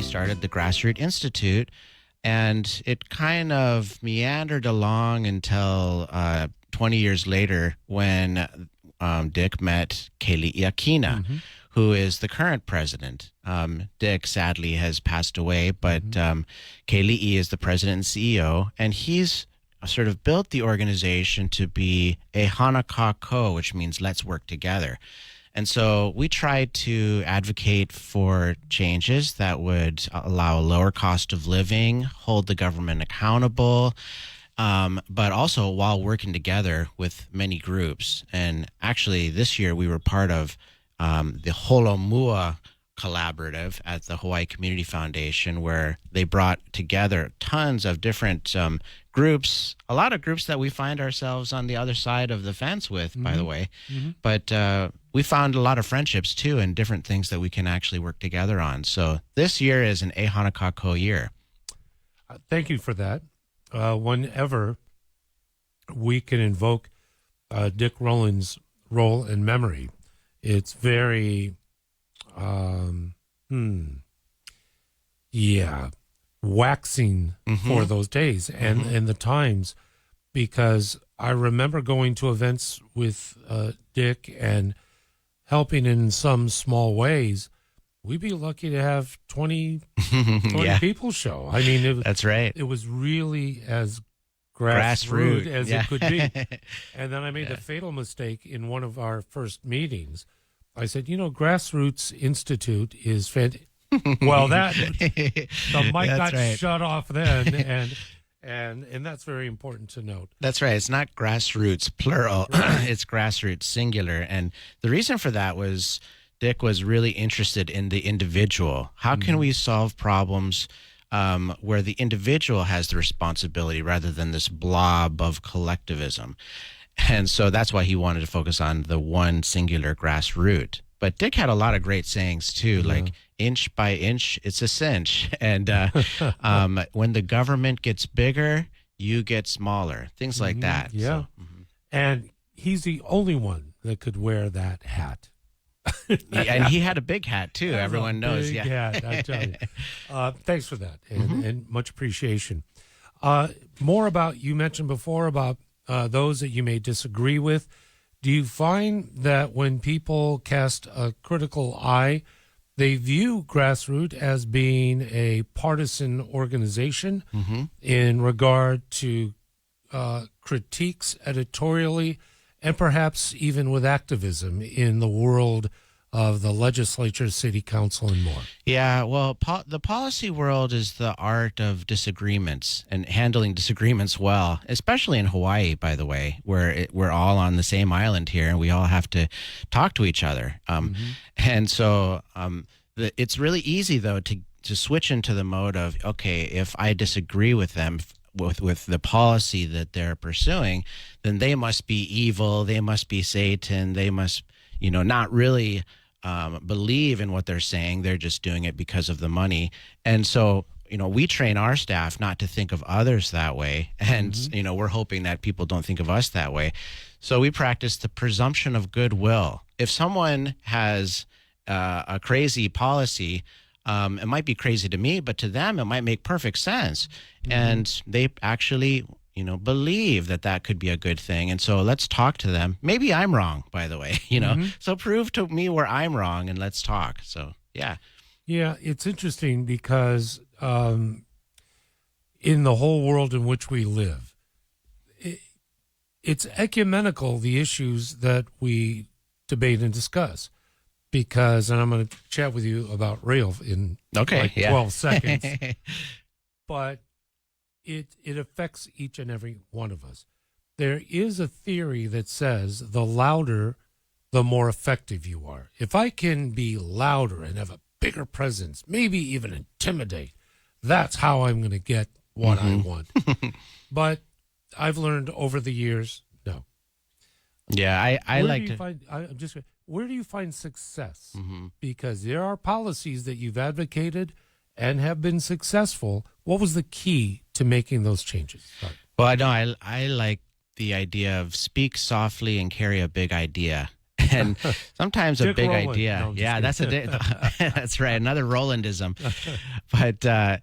started the Grassroots Institute, and it kind of meandered along until 20 years later when Dick met Kaylee Aquina, who is the current president. Dick sadly has passed away, but Kaylee is the president and CEO, and he's sort of built the organization to be a Hanaka Ko, which means let's work together. And so we tried to advocate for changes that would allow a lower cost of living, hold the government accountable, but also while working together with many groups. And actually, this year we were part of the Holomua Collaborative at the Hawaii Community Foundation, where they brought together tons of different groups, a lot of groups that we find ourselves on the other side of the fence with, by the way. But we found a lot of friendships, too, and different things that we can actually work together on. So this year is an Hanaka Ko year. Thank you for that. Whenever we can invoke Dick Rowland's role in memory, it's very, waxing for those days and the times, because I remember going to events with Dick and helping in some small ways. We'd be lucky to have 20 people show. I mean, that's right. It was really as grassroots as it could be. And then I made the fatal mistake in one of our first meetings. I said, Grassroots Institute is fantastic. Well, the mic got shut off then, and that's very important to note. That's right. It's not grassroots plural; it's grassroots singular. And the reason for that was Dick was really interested in the individual. How can we solve problems where the individual has the responsibility rather than this blob of collectivism? And so that's why he wanted to focus on the one singular grassroots. But Dick had a lot of great sayings, too, like inch by inch, it's a cinch. And when the government gets bigger, you get smaller, things like that. Yeah. So, and he's the only one that could wear that hat. And he had a big hat, too. Everyone knows. Big hat, I tell you. Thanks for that, and much appreciation. More about, you mentioned before about those that you may disagree with. Do you find that when people cast a critical eye, they view Grassroots as being a partisan organization in regard to critiques editorially and perhaps even with activism in the world of the legislature, city council, and more? Yeah, well, the policy world is the art of disagreements and handling disagreements well, especially in Hawaii, by the way, where we're all on the same island here and we all have to talk to each other. And so it's really easy, though, to switch into the mode of, okay, if I disagree with them, with the policy that they're pursuing, then they must be evil, they must be Satan, they must, not really believe in what they're saying. They're just doing it because of the money. And so, we train our staff not to think of others that way. And, we're hoping that people don't think of us that way. So we practice the presumption of goodwill. If someone has a crazy policy, it might be crazy to me, but to them, it might make perfect sense. And they actually, believe that could be a good thing. And so let's talk to them. Maybe I'm wrong, by the way, So prove to me where I'm wrong and let's talk. So, yeah. Yeah, it's interesting because in the whole world in which we live, it's ecumenical, the issues that we debate and discuss. Because, and I'm going to chat with you about rail in 12 seconds, but it affects each and every one of us. There is a theory that says the louder, the more effective you are. If I can be louder and have a bigger presence, maybe even intimidate, that's how I'm going to get what I want. But I've learned over the years, no. Yeah, I like to... Where do you find success? Because there are policies that you've advocated and have been successful. What was the key to making those changes? Sorry. Well, I know I like the idea of speak softly and carry a big idea. And sometimes a big Roland. idea. No, yeah, that's that's right. Another Rolandism. But,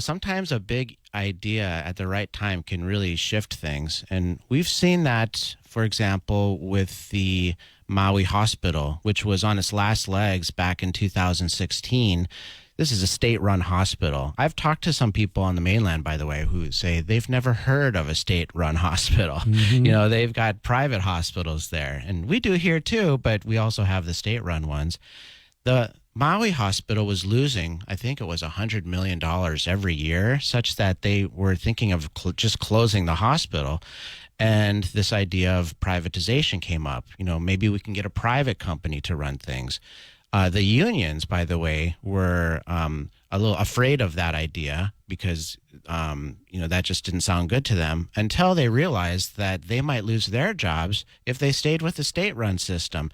sometimes a big idea at the right time can really shift things. And we've seen that, for example, with the Maui Hospital, which was on its last legs back in 2016. This is a state-run hospital. I've talked to some people on the mainland, by the way, who say they've never heard of a state-run hospital. Mm-hmm. They've got private hospitals there. And we do here too, but we also have the state-run ones. The Maui Hospital was losing, I think it was $100 million every year, such that they were thinking of just closing the hospital. And this idea of privatization came up. Maybe we can get a private company to run things. The unions, by the way, were a little afraid of that idea because, that just didn't sound good to them until they realized that they might lose their jobs if they stayed with the state-run system.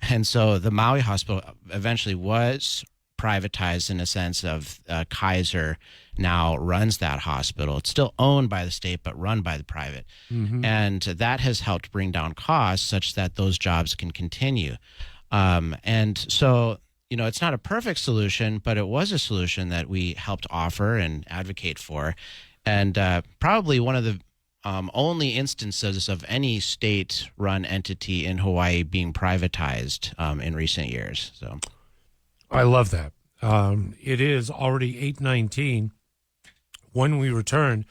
And so the Maui Hospital eventually was privatized in a sense of Kaiser now runs that hospital. It's still owned by the state, but run by the private. Mm-hmm. And that has helped bring down costs such that those jobs can continue. And so, it's not a perfect solution, but it was a solution that we helped offer and advocate for. And probably one of the only instances of any state-run entity in Hawaii being privatized in recent years. So, I love that. It is already 8:19. When we return,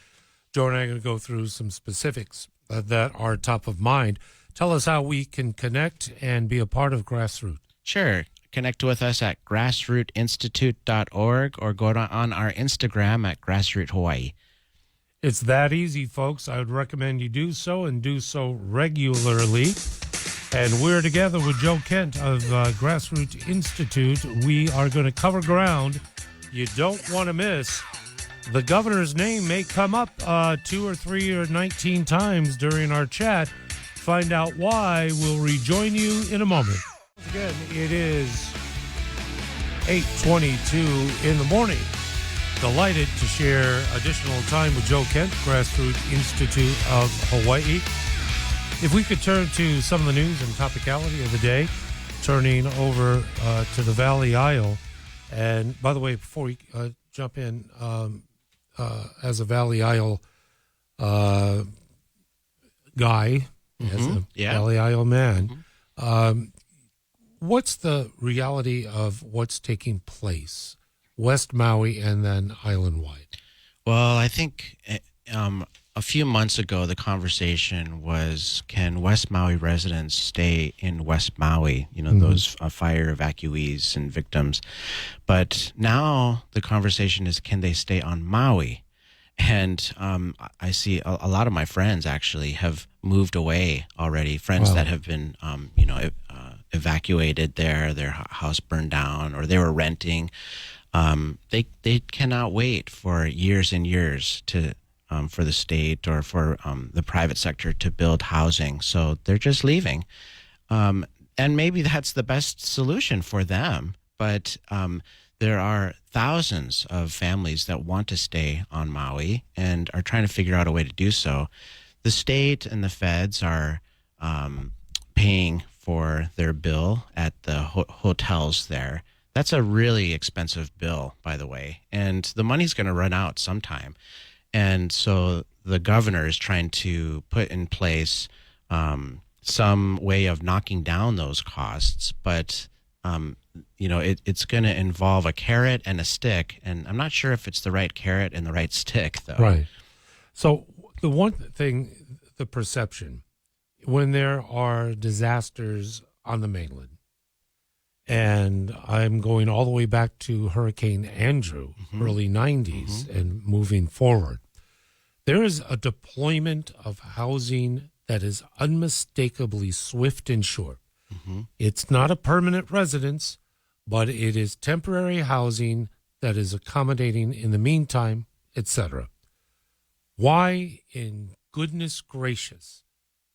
Joe and I are going to go through some specifics that are top of mind. Tell us how we can connect and be a part of Grassroot. Sure. Connect with us at grassrootinstitute.org or go on our Instagram at Grassroot Hawaii. It's that easy, folks. I would recommend you do so and do so regularly. And we're together with Joe Kent of Grassroot Institute. We are going to cover ground you don't want to miss. The governor's name may come up 2 or 3 or 19 times during our chat. Find out why. We'll rejoin you in a moment. Again, it is 8:22 in the morning. Delighted to share additional time with Joe Kent, Grassroot Institute of Hawaii. If we could turn to some of the news and topicality of the day, turning over to the Valley Isle. And by the way, before we jump in, as a Valley Isle guy, as a Valley Isle man, what's the reality of what's taking place, West Maui and then island-wide? Well, I think a few months ago, the conversation was, can West Maui residents stay in West Maui, those fire evacuees and victims. But now the conversation is, can they stay on Maui? And I see a lot of my friends actually have moved away already, friends that have been, evacuated there, their house burned down, or they were renting. They cannot wait for years and years for the state or for the private sector to build housing. So they're just leaving. And maybe that's the best solution for them. But there are thousands of families that want to stay on Maui and are trying to figure out a way to do so. The state and the feds are paying for their bill at the hotels there. That's a really expensive bill, by the way, and the money's going to run out sometime. And so the governor is trying to put in place some way of knocking down those costs, but it's going to involve a carrot and a stick, and I'm not sure if it's the right carrot and the right stick, though. Right. So the one thing, the perception, when there are disasters on the mainland, and I'm going all the way back to Hurricane Andrew, early 90s, and moving forward, there is a deployment of housing that is unmistakably swift and sure. It's not a permanent residence, but it is temporary housing that is accommodating in the meantime, etc. Why, in goodness gracious,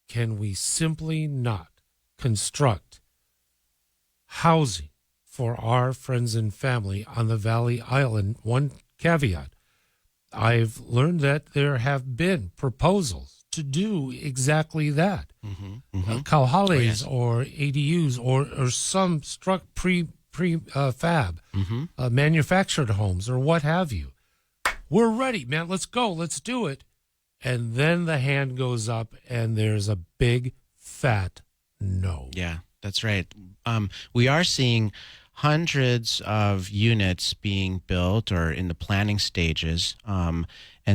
can we simply not construct housing for our friends and family on the Valley Island? One caveat: I've learned that there have been proposals to do exactly that. Kauhales or ADUs or some fab, manufactured homes or what have you. We're ready, man. Let's go. Let's do it. And then the hand goes up and there's a big fat no. Yeah, that's right. We are seeing hundreds of units being built or in the planning stages. And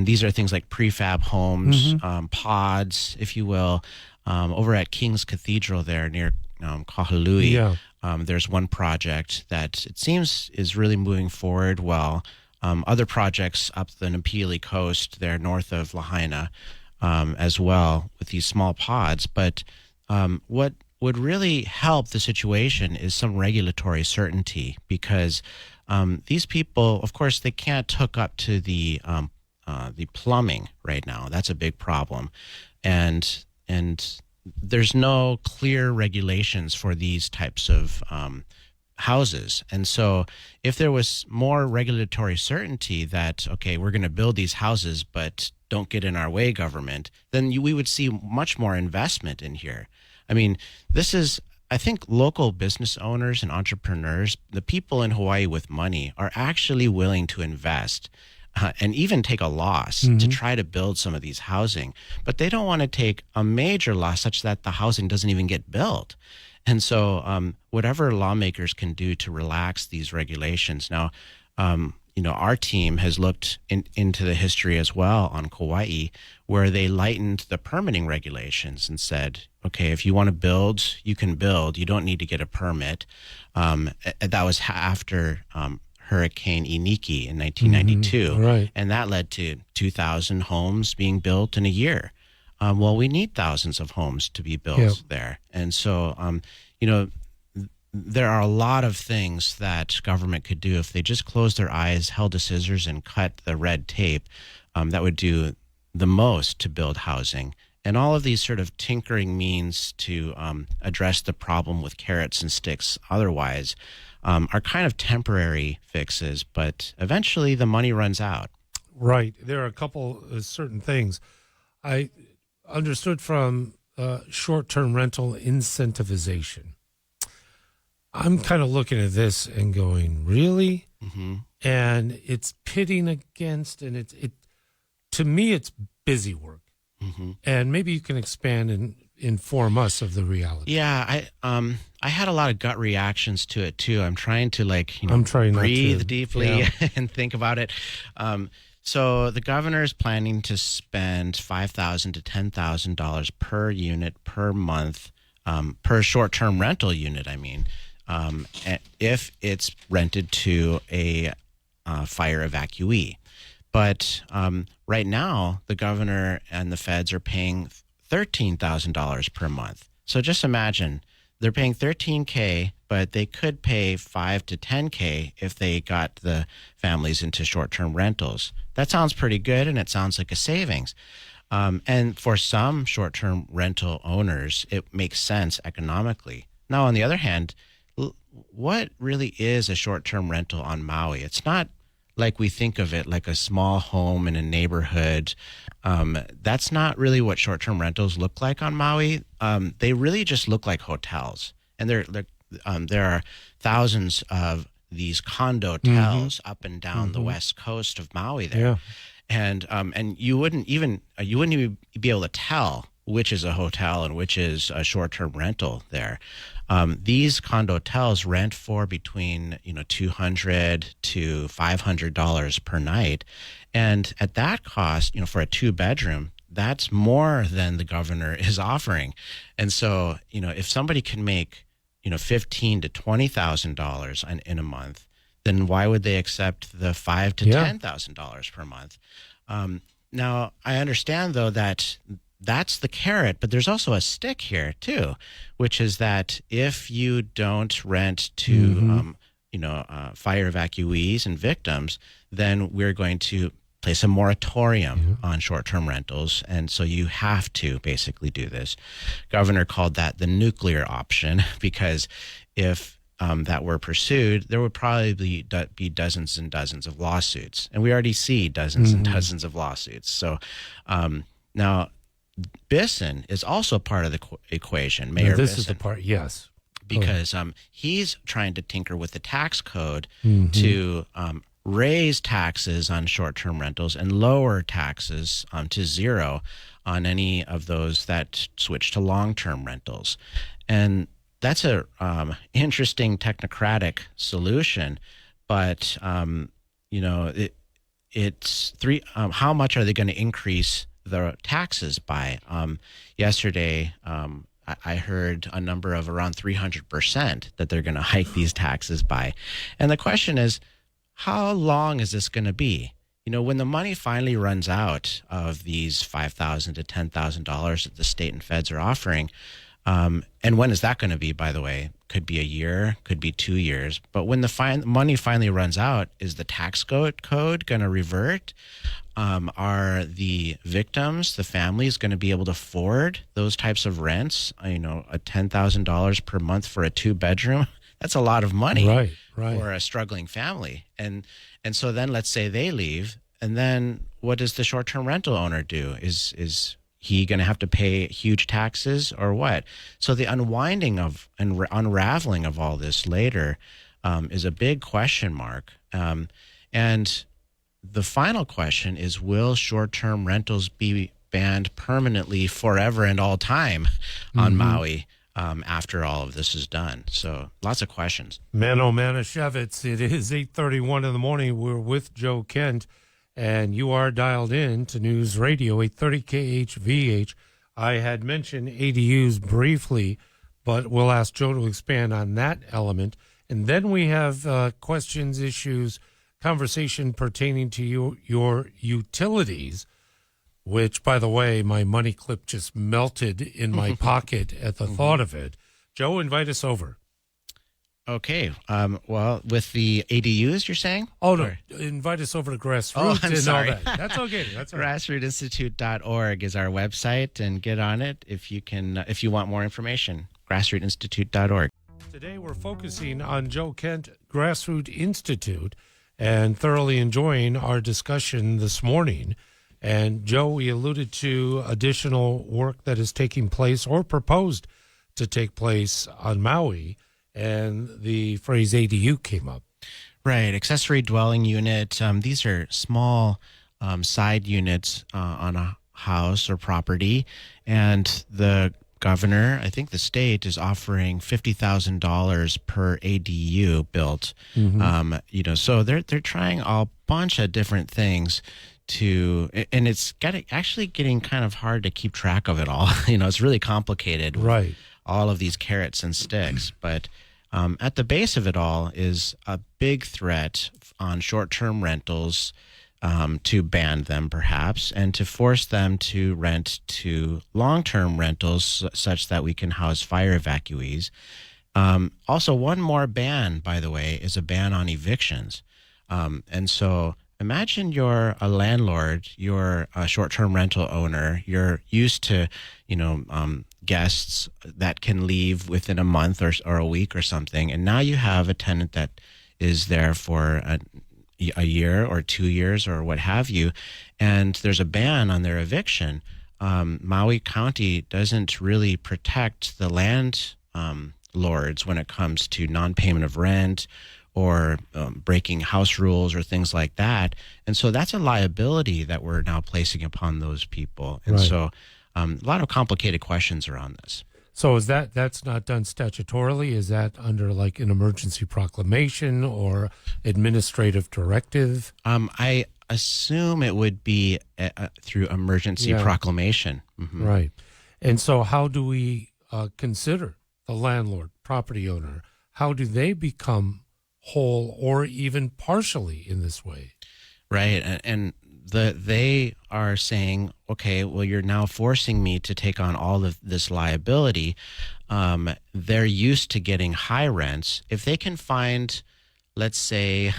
these are things like prefab homes, pods, if you will. Over at King's Cathedral there near Kahului, there's one project that it seems is really moving forward well. Other projects up the Napili coast there north of Lahaina as well with these small pods. But what would really help the situation is some regulatory certainty, because these people, of course, they can't hook up to the plumbing right now. That's a big problem, and there's no clear regulations for these types of houses. And so if there was more regulatory certainty that, okay, we're going to build these houses, but don't get in our way, government, then we would see much more investment in here. I mean, this is, I think local business owners and entrepreneurs, the people in Hawaii with money, are actually willing to invest and even take a loss to try to build some of these housing. But they don't want to take a major loss such that the housing doesn't even get built. And so whatever lawmakers can do to relax these regulations. Now, our team has looked into the history as well on Kauai, where they lightened the permitting regulations and said, okay, if you want to build, you can build. You don't need to get a permit. That was after Hurricane Iniki in 1992. Right. And that led to 2,000 homes being built in a year. Well, we need thousands of homes to be built there. And so, there are a lot of things that government could do if they just closed their eyes, held the scissors, and cut the red tape. That would do the most to build housing. And all of these sort of tinkering means to address the problem with carrots and sticks otherwise are kind of temporary fixes, but eventually the money runs out. Right. There are a couple of certain things. I understood from short-term rental incentivization. I'm kind of looking at this and going, really? And it's pitting against, and it to me, it's busy work. And maybe you can expand and inform us of the reality. Yeah, I had a lot of gut reactions to it too. I'm trying to breathe deeply and think about it. So the governor is planning to spend $5,000 to $10,000 per unit per month, per short-term rental unit. I mean, if it's rented to a fire evacuee. But right now, the governor and the feds are paying $13,000 per month. So just imagine, they're paying $13K, but they could pay $5 to $10K if they got the families into short-term rentals. That sounds pretty good, and it sounds like a savings. And for some short-term rental owners, it makes sense economically. Now, on the other hand, what really is a short-term rental on Maui? It's not like we think of it, like a small home in a neighborhood. That's not really what short-term rentals look like on Maui. They really just look like hotels. And there are thousands of these condotels up and down the west coast of Maui there. And you wouldn't even be able to tell which is a hotel and which is a short-term rental there. These condotels rent for between $200 to $500 per night, and at that cost, for a 2-bedroom, that's more than the governor is offering. And so, if somebody can make $15,000 to $20,000 in a month, then why would they accept the $5,000 to $10,000 per month? Now, I understand though that that's the carrot, but there's also a stick here too, which is that if you don't rent to fire evacuees and victims, then we're going to place a moratorium on short-term rentals, and so you have to basically do this. Governor called that the nuclear option, because if that were pursued, there would probably be dozens and dozens of lawsuits, and we already see dozens and dozens of lawsuits. So now, Bisson is also part of the equation. Mayor this Bisson. is the part, yes. Because he's trying to tinker with the tax code to raise taxes on short-term rentals and lower taxes to zero on any of those that switch to long-term rentals. And that's a interesting technocratic solution, but it's how much are they going to increase the taxes by? Yesterday, I heard a number of around 300% that they're going to hike these taxes by. And the question is, how long is this going to be? When the money finally runs out of these $5,000 to $10,000 that the state and feds are offering, and when is that going to be, by the way? Could be a year, could be 2 years. But when the money finally runs out, is the tax code going to revert? Are the victims, the families, going to be able to afford those types of rents? A $10,000 per month for a 2-bedroom, that's a lot of money, right, for a struggling family. And so then let's say they leave, and then what does the short-term rental owner do? Is he going to have to pay huge taxes or what? So the unwinding of and unraveling of all this later is a big question mark. And the final question is, will short-term rentals be banned permanently forever and all time on Maui after all of this is done? So lots of questions. Mano Manischewitz, it is 8:31 in the morning. We're with Joe Kent, and you are dialed in to News Radio 830 KHVH. I had mentioned ADUs briefly, but we'll ask Joe to expand on that element. And then we have questions, issues, conversation pertaining to your utilities, which, by the way, my money clip just melted in my pocket at the thought of it. Joe, invite us over. Okay. Well, with the ADUs, you're saying? Oh, no. Invite us over to Grassroots and sorry. all that. That's okay. That's all right. Grassrootinstitute.org is our website, and get on it if you want more information. Grassrootinstitute.org. Today we're focusing on Joe Kent, Grassroots Institute, and thoroughly enjoying our discussion this morning. And Joe, we alluded to additional work that is taking place or proposed to take place on Maui, and the phrase ADU came up. Right, accessory dwelling unit. These are small side units on a house or property, and the governor, I think the state, is offering $50,000 per ADU built. So they're trying a bunch of different things and it's actually getting kind of hard to keep track of it all. It's really complicated. Right. All of these carrots and sticks, but at the base of it all is a big threat on short-term rentals, to ban them perhaps, and to force them to rent to long-term rentals such that we can house fire evacuees. Also, one more ban, by the way, is a ban on evictions. And so imagine you're a landlord, you're a short-term rental owner, you're used to, guests that can leave within a month or a week or something, and now you have a tenant that is there for a year or 2 years or what have you, and there's a ban on their eviction. Maui County doesn't really protect the landlords when it comes to non-payment of rent or breaking house rules or things like that. And so that's a liability that we're now placing upon those people. And so a lot of complicated questions around this. So is that's not done statutorily? Is that under like an emergency proclamation or administrative directive? I assume it would be through emergency proclamation. Right. And so how do we consider the landlord, property owner? How do they become whole or even partially in this way? Right. And they are saying, okay, well, you're now forcing me to take on all of this liability. They're used to getting high rents. If they can find, let's say,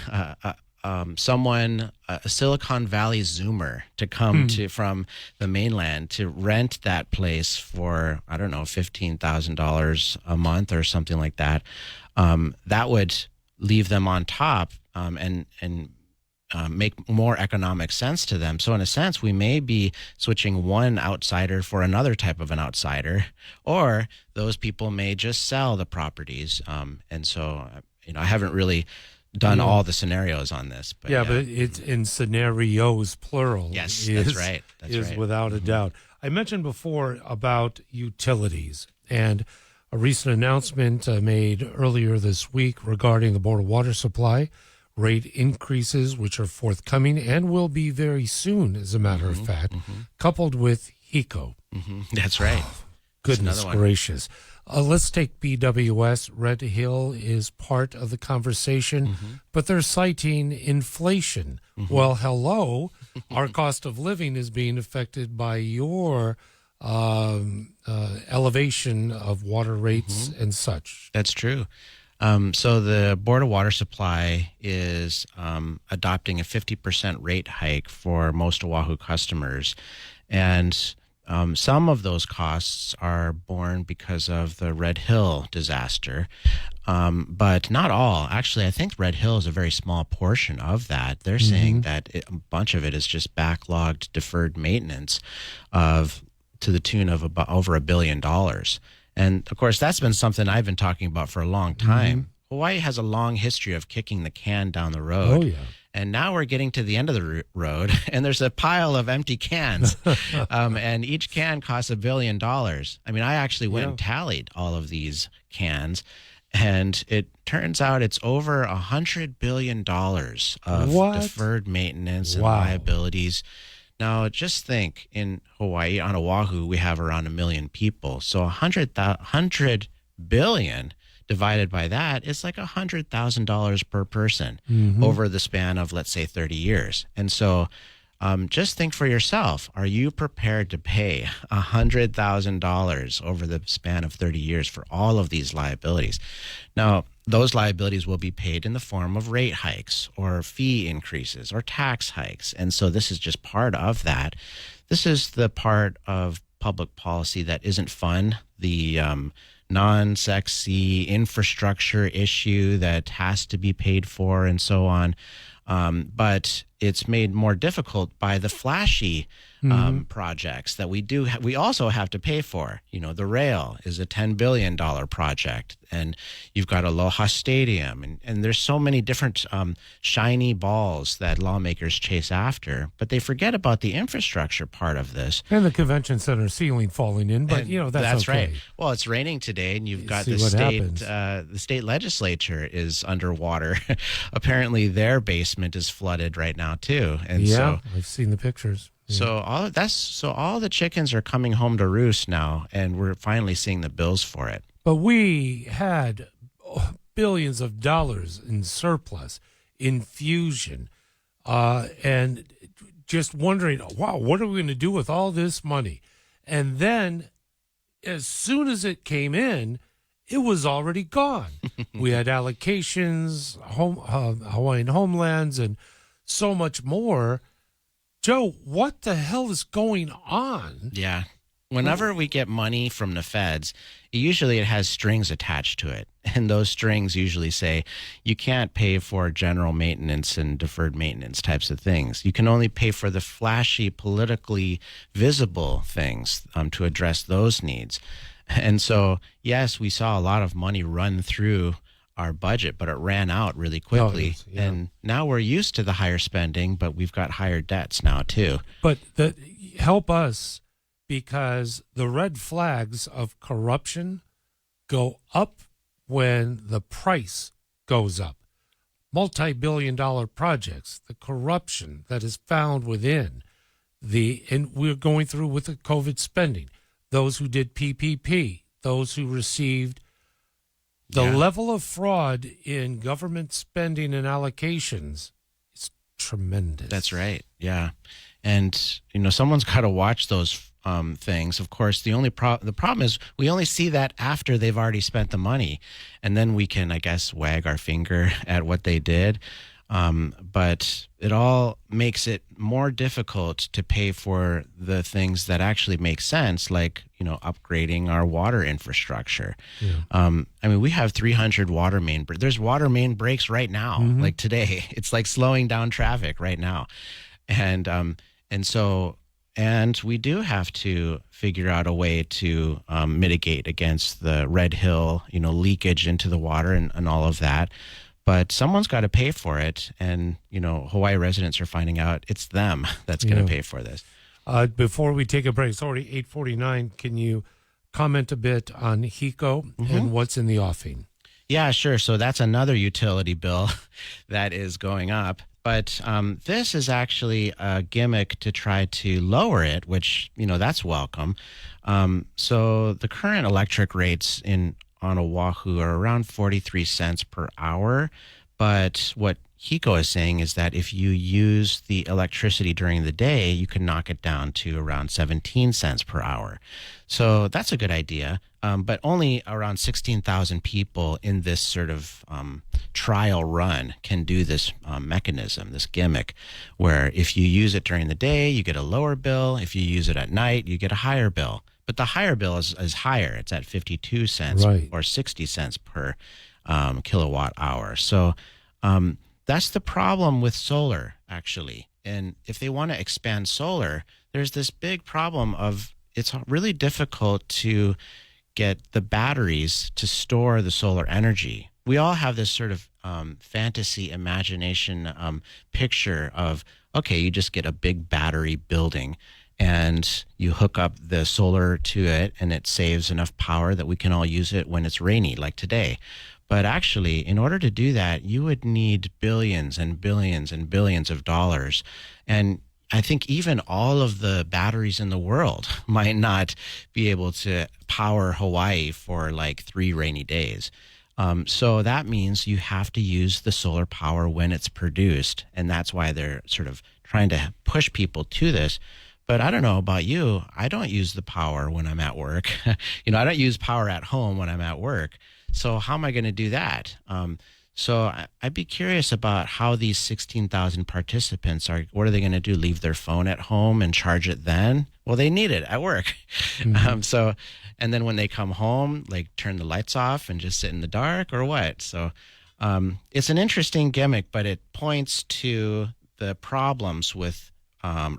someone, a Silicon Valley Zoomer, to come from the mainland to rent that place for, I don't know, $15,000 a month or something like that, that would leave them on top and make more economic sense to them. So in a sense, we may be switching one outsider for another type of an outsider, or those people may just sell the properties. And so, I haven't really done all the scenarios on this. But but it's in scenarios, plural. Yes, that's right. That's right. Without a doubt. I mentioned before about utilities and a recent announcement made earlier this week regarding the Board of Water Supply rate increases, which are forthcoming and will be very soon, as a matter of fact, coupled with HECO. That's right. Oh, goodness gracious. Let's take BWS. Red Hill is part of the conversation, but they're citing inflation. Well, hello. Our cost of living is being affected by your elevation of water rates and such. That's true. So the Board of Water Supply is adopting a 50% rate hike for most Oahu customers. And some of those costs are borne because of the Red Hill disaster, but not all. Actually, I think Red Hill is a very small portion of that. They're saying that a bunch of it is just backlogged, deferred maintenance to the tune of about over $1 billion. And, of course, that's been something I've been talking about for a long time. Hawaii has a long history of kicking the can down the road. Oh, yeah. And now we're getting to the end of the road, and there's a pile of empty cans. And each can costs $1 billion. I mean, I actually went and tallied all of these cans, and it turns out it's over $100 billion of deferred maintenance and liabilities. Now, just think, in Hawaii, on Oahu, we have around 1 million people. So 100 billion divided by that is like $100,000 per person over the span of, let's say, 30 years. And so just think for yourself, are you prepared to pay $100,000 over the span of 30 years for all of these liabilities? Now, those liabilities will be paid in the form of rate hikes or fee increases or tax hikes. And so this is just part of that. This is the part of public policy that isn't fun, the non-sexy infrastructure issue that has to be paid for and so on. But it's made more difficult by the flashy projects that we also have to pay for. The rail is a $10 billion project, and you've got Aloha Stadium, and there's so many different shiny balls that lawmakers chase after, but they forget about the infrastructure part of this. And the convention center ceiling falling in, but that's okay. Right. Well, it's raining today, and you've got the state legislature is underwater. Apparently, their basement is flooded right now too, and so I've seen the pictures. So all the chickens are coming home to roost now, and we're finally seeing the bills for it. But we had billions of dollars in surplus, infusion, and just wondering, wow, what are we going to do with all this money? And then, as soon as it came in, it was already gone. We had allocations, Hawaiian homelands, and so much more. Joe, what the hell is going on? Yeah. Whenever we get money from the feds, usually it has strings attached to it. And those strings usually say you can't pay for general maintenance and deferred maintenance types of things. You can only pay for the flashy, politically visible things to address those needs. And so, yes, we saw a lot of money run through our budget, but it ran out really quickly. And now we're used to the higher spending, but we've got higher debts now too. But help us, because the red flags of corruption go up when the price goes up. Multi-billion-dollar projects, the corruption that is found within and we're going through with the COVID spending, those who did PPP, those who received the level of fraud in government spending and allocations is tremendous. That's right. Yeah. And, someone's got to watch those things. Of course, the problem is we only see that after they've already spent the money. And then we can, I guess, wag our finger at what they did. But it all makes it more difficult to pay for the things that actually make sense, like, upgrading our water infrastructure. Yeah. I mean, we have 300 water main. There's water main breaks right now, like today. It's like slowing down traffic right now, and we do have to figure out a way to mitigate against the Red Hill, leakage into the water and all of that. But someone's got to pay for it. And, Hawaii residents are finding out it's them that's going to pay for this. Before we take a break, it's already 8:49. Can you comment a bit on HECO and what's in the offing? Yeah, sure. So that's another utility bill that is going up. But this is actually a gimmick to try to lower it, which, that's welcome. So the current electric rates on Oahu are around 43 cents per hour. But what HECO is saying is that if you use the electricity during the day, you can knock it down to around 17 cents per hour. So that's a good idea. But only around 16,000 people in this sort of trial run can do this mechanism, this gimmick, where if you use it during the day, you get a lower bill. If you use it at night, you get a higher bill. But the higher bill is higher. It's at 52 cents or 60 cents per kilowatt hour. So that's the problem with solar, actually. And if they want to expand solar, there's this big problem of it's really difficult to get the batteries to store the solar energy. We all have this sort of fantasy imagination picture of, okay, you just get a big battery building and you hook up the solar to it and it saves enough power that we can all use it when it's rainy, like today. But actually, in order to do that, you would need billions and billions and billions of dollars. And I think even all of the batteries in the world might not be able to power Hawaii for like 3 rainy days. So that means you have to use the solar power when it's produced. And that's why they're sort of trying to push people to this. But I don't know about you. I don't use the power when I'm at work. I don't use power at home when I'm at work. So how am I going to do that? So I'd be curious about how these 16,000 participants what are they going to do? Leave their phone at home and charge it then? Well, they need it at work. And then when they come home, like turn the lights off and just sit in the dark or what? So it's an interesting gimmick, but it points to the problems with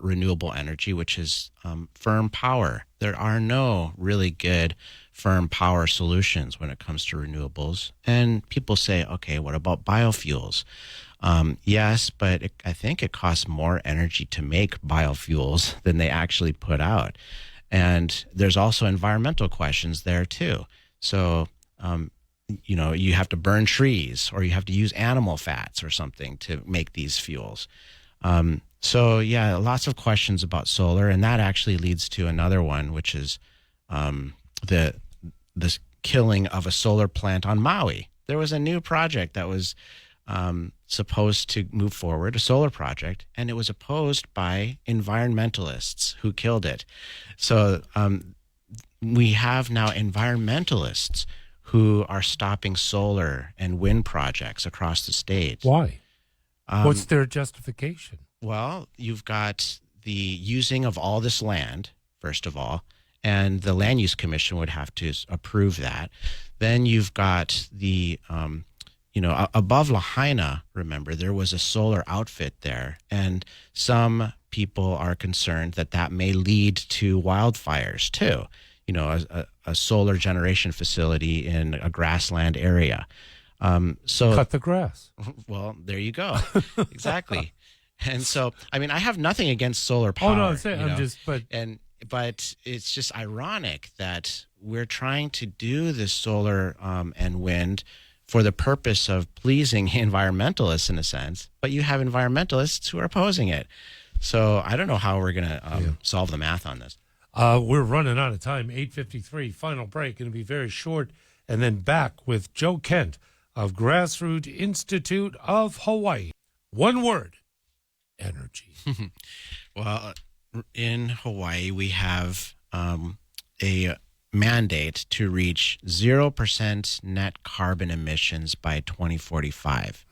renewable energy, which is firm power. There are no really good firm power solutions when it comes to renewables. And people say, okay, what about biofuels? Yes, but I think it costs more energy to make biofuels than they actually put out. And there's also environmental questions there too. So, you have to burn trees or you have to use animal fats or something to make these fuels. So yeah, lots of questions about solar, and that actually leads to another one, which is this killing of a solar plant on Maui. There was a new project that was supposed to move forward, a solar project, and it was opposed by environmentalists who killed it. So we have now environmentalists who are stopping solar and wind projects across the state. Why? What's their justification? Well, you've got the using of all this land, first of all, and the Land Use Commission would have to approve that. Then you've got the, above Lahaina, remember, there was a solar outfit there, and some people are concerned that may lead to wildfires too. A solar generation facility in a grassland area. So cut the grass. Well, there you go. Exactly. And so, I mean, I have nothing against solar power. Oh no, but it's just ironic that we're trying to do this solar and wind for the purpose of pleasing environmentalists in a sense, but you have environmentalists who are opposing it. So I don't know how we're going to solve the math on this. We're running out of time. 8:53, final break. Going to be very short, and then back with Joe Kent of Grassroots Institute of Hawaii. One word: energy. Well, in Hawaii, we have a mandate to reach 0% net carbon emissions by 2045.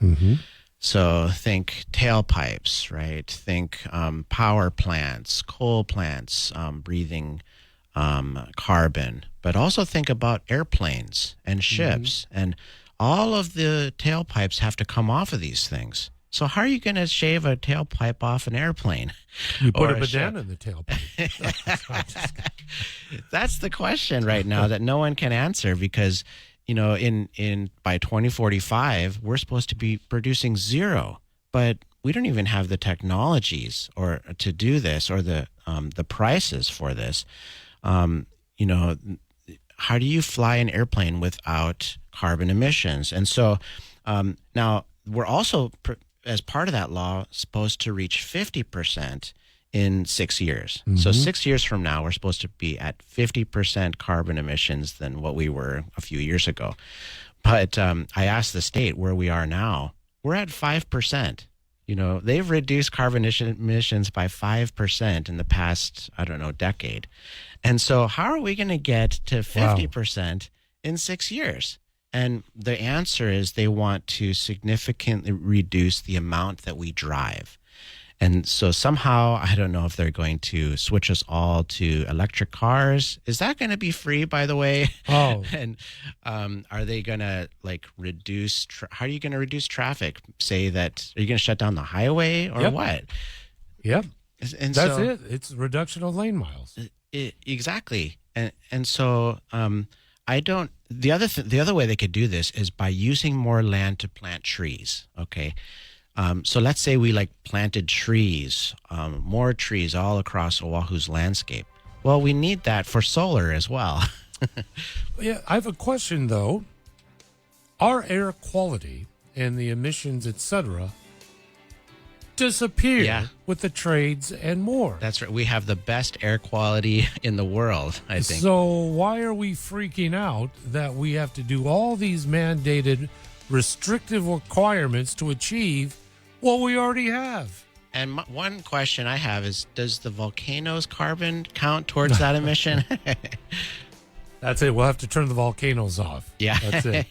So think tailpipes, right? Think power plants, coal plants, breathing carbon, but also think about airplanes and ships, and all of the tailpipes have to come off of these things. So how are you going to shave a tailpipe off an airplane? You put a banana in the tailpipe. That's the question right now that no one can answer, because in by 2045 we're supposed to be producing zero, but we don't even have the technologies or to do this, or the prices for this. How do you fly an airplane without carbon emissions? And so now we're also, as part of that law, supposed to reach 50% in 6 years. So 6 years from now, we're supposed to be at 50% carbon emissions than what we were a few years ago. But I asked the state where we are now. We're at 5%. They've reduced carbon emissions by 5% in the past, decade. And so how are we going to get to 50% in 6 years? And the answer is they want to significantly reduce the amount that we drive. And so somehow, I don't know if they're going to switch us all to electric cars. Is that going to be free, by the way? Oh. And are they going to reduce? How are you going to reduce traffic? Say that, are you going to shut down the highway or what? Yep. And that's it. It's reduction of lane miles. Exactly. And so I don't. The other way they could do this is by using more land to plant trees. Okay. So let's say we planted trees, more trees all across Oahu's landscape. Well, we need that for solar as well. Yeah, I have a question though. Our air quality and the emissions, etc., disappear with the trades and more. That's right. We have the best air quality in the world, I think. So why are we freaking out that we have to do all these mandated restrictive requirements to achieve what we already have? And one question I have is, does the volcano's carbon count towards that emission? That's it. We'll have to turn the volcanoes off. Yeah. That's it.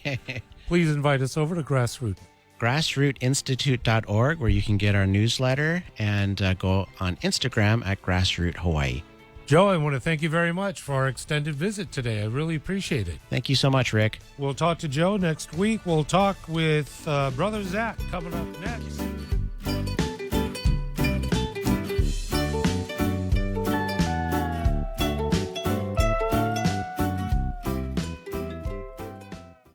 Please invite us over to Grassroot. GrassrootInstitute.org, where you can get our newsletter, and go on Instagram at Grassroot Hawaii. Joe, I want to thank you very much for our extended visit today. I really appreciate it. Thank you so much, Rick. We'll talk to Joe next week. We'll talk with Brother Zach coming up next.